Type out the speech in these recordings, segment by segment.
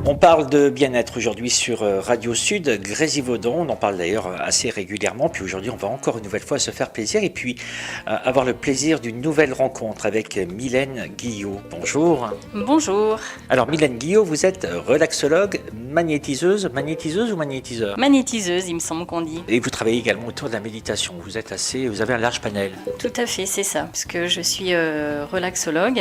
On parle de bien-être aujourd'hui sur Radio Sud, Grésivaudan. On en parle d'ailleurs assez régulièrement. Puis aujourd'hui, on va encore une nouvelle fois se faire plaisir et puis avoir le plaisir d'une nouvelle rencontre avec Mylène Guillot. Bonjour. Bonjour. Alors Mylène Guillot, vous êtes relaxologue, magnétiseuse ou magnétiseur? Magnétiseuse, il me semble qu'on dit. Et vous travaillez également autour de la méditation. Vous avez un large panel. Tout à fait, c'est ça. Parce que je suis relaxologue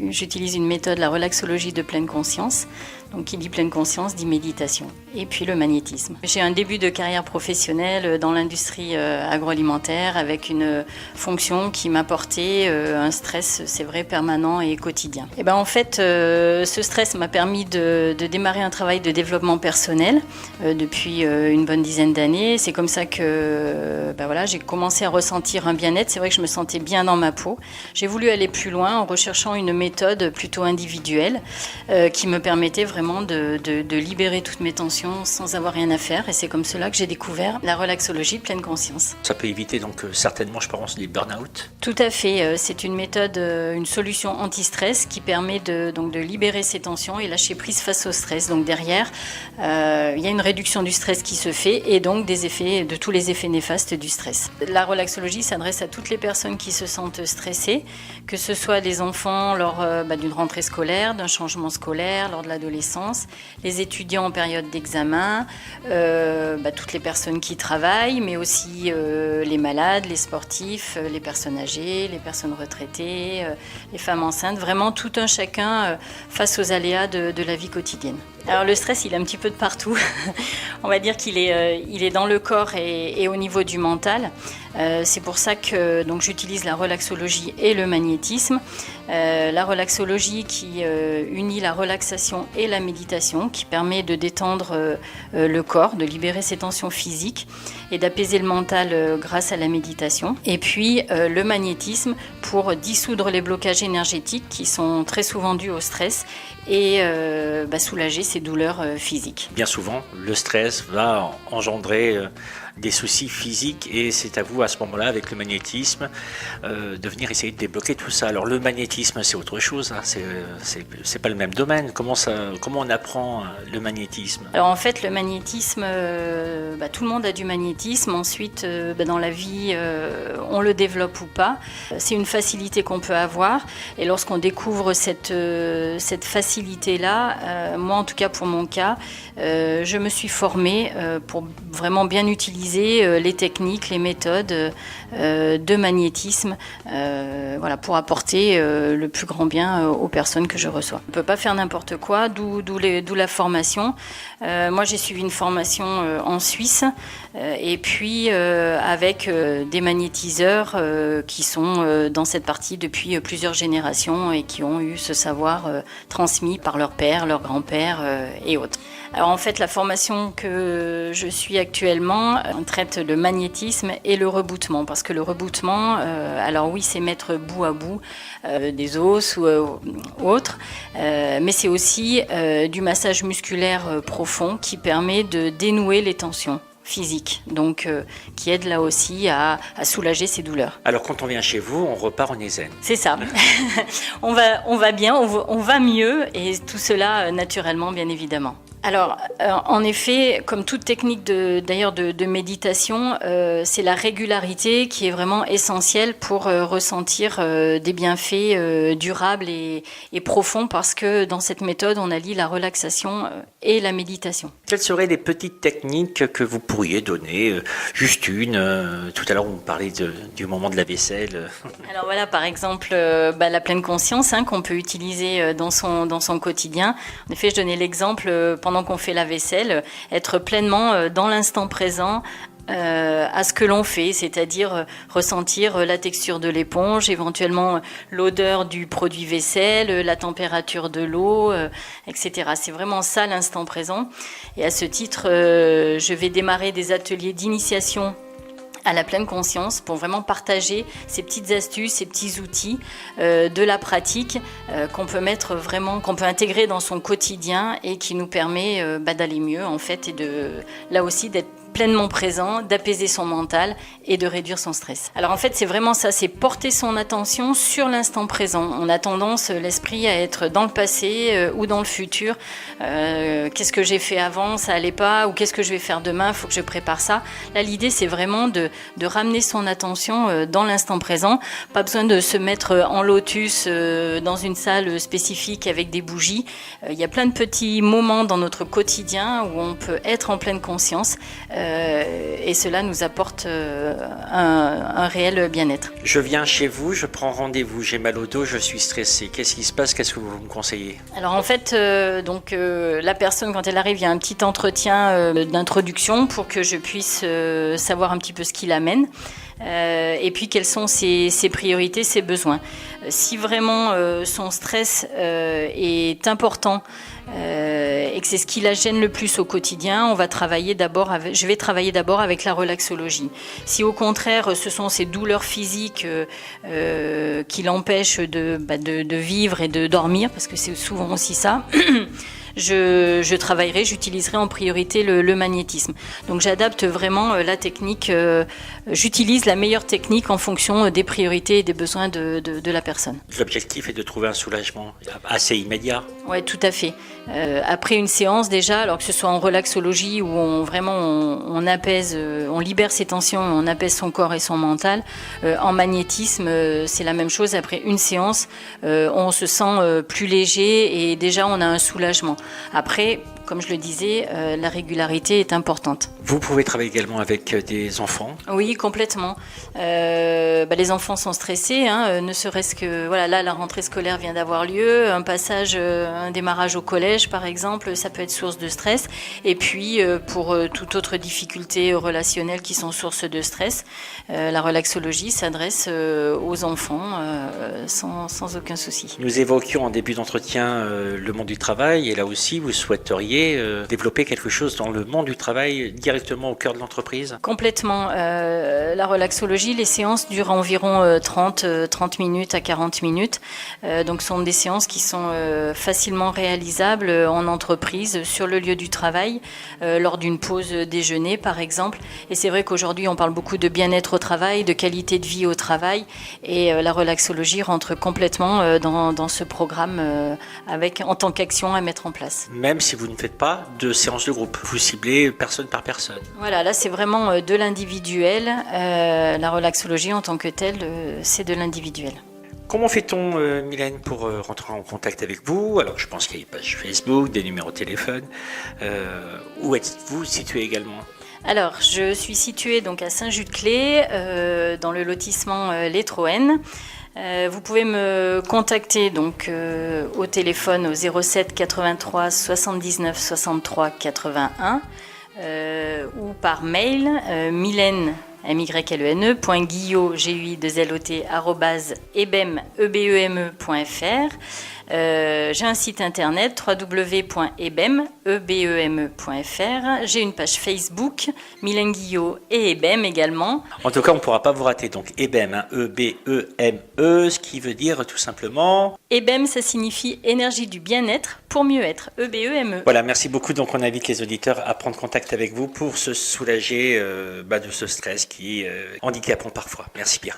j'utilise une méthode, la relaxologie de pleine conscience. Donc, qui dit pleine conscience, dit méditation. Et puis le magnétisme. J'ai un début de carrière professionnelle dans l'industrie agroalimentaire avec une fonction qui m'apportait un stress, c'est vrai, permanent et quotidien. Et en fait, ce stress m'a permis de démarrer un travail de développement personnel depuis une bonne dizaine d'années. C'est comme ça que j'ai commencé à ressentir un bien-être. C'est vrai que je me sentais bien dans ma peau. J'ai voulu aller plus loin en recherchant une méthode plutôt individuelle qui me permettait vraiment de libérer toutes mes tensions sans avoir rien à faire. Et c'est comme cela que j'ai découvert la relaxologie de pleine conscience. Ça peut éviter donc certainement, je pense, des burn-out. Tout à fait. C'est une méthode, une solution anti-stress qui permet de libérer ces tensions et lâcher prise face au stress. Donc derrière, il y a une réduction du stress qui se fait et donc de tous les effets néfastes du stress. La relaxologie s'adresse à toutes les personnes qui se sentent stressées, que ce soit des enfants lors d'une rentrée scolaire, d'un changement scolaire, lors de l'adolescence, les étudiants en période d'examen, toutes les personnes qui travaillent, mais aussi les malades, les sportifs, les personnes âgées, les personnes retraitées, les femmes enceintes, vraiment tout un chacun face aux aléas de la vie quotidienne. Alors le stress, il est un petit peu de partout. On va dire qu'il est dans le corps et au niveau du mental. C'est pour ça que j'utilise la relaxologie et le magnétisme. La relaxologie qui unit la relaxation et la méditation, qui permet de détendre le corps, de libérer ses tensions physiques et d'apaiser le mental grâce à la méditation. Et puis le magnétisme pour dissoudre les blocages énergétiques qui sont très souvent dus au stress et soulager ces douleurs physiques. Bien souvent, le stress va engendrer des soucis physiques et c'est à vous à ce moment-là, avec le magnétisme, de venir essayer de débloquer tout ça. Alors le magnétisme, c'est autre chose, hein. C'est pas le même domaine. Comment on apprend le magnétisme? Alors en fait, le magnétisme, tout le monde a du magnétisme. Ensuite, dans la vie, on le développe ou pas. C'est une facilité qu'on peut avoir. Et lorsqu'on découvre cette facilité-là, moi en tout cas pour mon cas, je me suis formée pour vraiment bien utiliser les techniques, les méthodes de magnétisme pour apporter le plus grand bien aux personnes que je reçois. On ne peut pas faire n'importe quoi, d'où la formation. Moi, j'ai suivi une formation en Suisse et puis avec des magnétiseurs qui sont dans cette partie depuis plusieurs générations et qui ont eu ce savoir transmis par leur père, leur grand-père et autres. Alors en fait, la formation que je suis actuellement traite le magnétisme et le rebootement. Parce que le rebootement, alors oui, c'est mettre bout à bout des os ou autres, mais c'est aussi du massage musculaire profond qui permet de dénouer les tensions physique, donc qui aide là aussi à soulager ces douleurs. Alors quand on vient chez vous, on repart en zen. C'est ça. on va bien, on va mieux et tout cela naturellement, bien évidemment. Alors, en effet, comme toute technique de méditation, c'est la régularité qui est vraiment essentielle pour ressentir des bienfaits durables et profonds parce que dans cette méthode, on allie la relaxation et la méditation. Quelles seraient les petites techniques que vous pourriez donner? Juste une. Tout à l'heure, vous parlez du moment de la vaisselle. Alors voilà, par exemple, la pleine conscience qu'on peut utiliser dans son quotidien. En effet, je donnais l'exemple pendant qu'on fait la vaisselle, être pleinement dans l'instant présent à ce que l'on fait, c'est-à-dire ressentir la texture de l'éponge, éventuellement l'odeur du produit vaisselle, la température de l'eau, etc. C'est vraiment ça l'instant présent. Et à ce titre, je vais démarrer des ateliers d'initiation à la pleine conscience pour vraiment partager ces petites astuces, ces petits outils de la pratique qu'on peut intégrer dans son quotidien et qui nous permet d'aller mieux en fait et là aussi d'être pleinement présent, d'apaiser son mental et de réduire son stress. Alors en fait, c'est vraiment ça, c'est porter son attention sur l'instant présent. On a tendance, l'esprit, à être dans le passé ou dans le futur. Qu'est-ce que j'ai fait avant, ça allait pas, ou qu'est-ce que je vais faire demain, il faut que je prépare ça. Là, l'idée, c'est vraiment de ramener son attention dans l'instant présent. Pas besoin de se mettre en lotus dans une salle spécifique avec des bougies. Il y a plein de petits moments dans notre quotidien où on peut être en pleine conscience et cela nous apporte un réel bien-être. Je viens chez vous, je prends rendez-vous, j'ai mal au dos, je suis stressé. Qu'est-ce qui se passe? Qu'est-ce que vous me conseillez? Alors en fait, la personne, quand elle arrive, il y a un petit entretien d'introduction pour que je puisse savoir un petit peu ce qui l'amène. Et puis quelles sont ses priorités, ses besoins. Si vraiment son stress est important et que c'est ce qui la gêne le plus au quotidien, je vais travailler d'abord avec la relaxologie. Si au contraire ce sont ces douleurs physiques qui l'empêchent de vivre et de dormir, parce que c'est souvent aussi ça, j'utiliserai en priorité le magnétisme. Donc j'adapte vraiment la technique, j'utilise la meilleure technique en fonction des priorités et des besoins de la personne. L'objectif est de trouver un soulagement assez immédiat. Oui, tout à fait. Après une séance déjà, alors que ce soit en relaxologie où on apaise, on libère ses tensions, on apaise son corps et son mental, en magnétisme c'est la même chose. Après une séance, on se sent plus léger et déjà on a un soulagement. Après, comme je le disais, la régularité est importante. Vous pouvez travailler également avec des enfants? Oui, complètement. Les enfants sont stressés, ne serait-ce que là, la rentrée scolaire vient d'avoir lieu, un démarrage au collège par exemple, ça peut être source de stress. Et puis pour toute autre difficulté relationnelle qui sont source de stress, la relaxologie s'adresse aux enfants sans aucun souci. Nous évoquions en début d'entretien le monde du travail, et là aussi vous souhaiteriez développer quelque chose dans le monde du travail directement au cœur de l'entreprise? Complètement. La relaxologie, les séances durent environ 30 minutes à 40 minutes. Donc ce sont des séances qui sont facilement réalisables en entreprise, sur le lieu du travail, lors d'une pause déjeuner par exemple. Et c'est vrai qu'aujourd'hui on parle beaucoup de bien-être au travail, de qualité de vie au travail, et la relaxologie rentre complètement dans ce programme en tant qu'action à mettre en place. Même si vous ne faites pas de séance de groupe, vous ciblez personne par personne. Voilà, là c'est vraiment de l'individuel. La relaxologie en tant que telle, c'est de l'individuel. Comment fait-on, Mylène, pour rentrer en contact avec vous? Alors je pense qu'il y a une page Facebook, des numéros de téléphone. Où êtes-vous situé également? Alors, je suis située donc à Saint-Just-de-Clé, dans le lotissement Les Troènes. Vous pouvez me contacter donc au téléphone au 07 83 79 63 81 ou par mail mylène mylène@ebem.ebem.fr. J'ai un site internet www.ebem.fr. J'ai une page Facebook, Mylène Guillot et Ebem également. En tout cas, on ne pourra pas vous rater. Donc Ebem, E-B-E-M-E, ce qui veut dire tout simplement... Ebem, ça signifie énergie du bien-être pour mieux être. E-B-E-M-E. Voilà, merci beaucoup. Donc on invite les auditeurs à prendre contact avec vous pour se soulager de ce stress qui est handicapant parfois. Merci bien.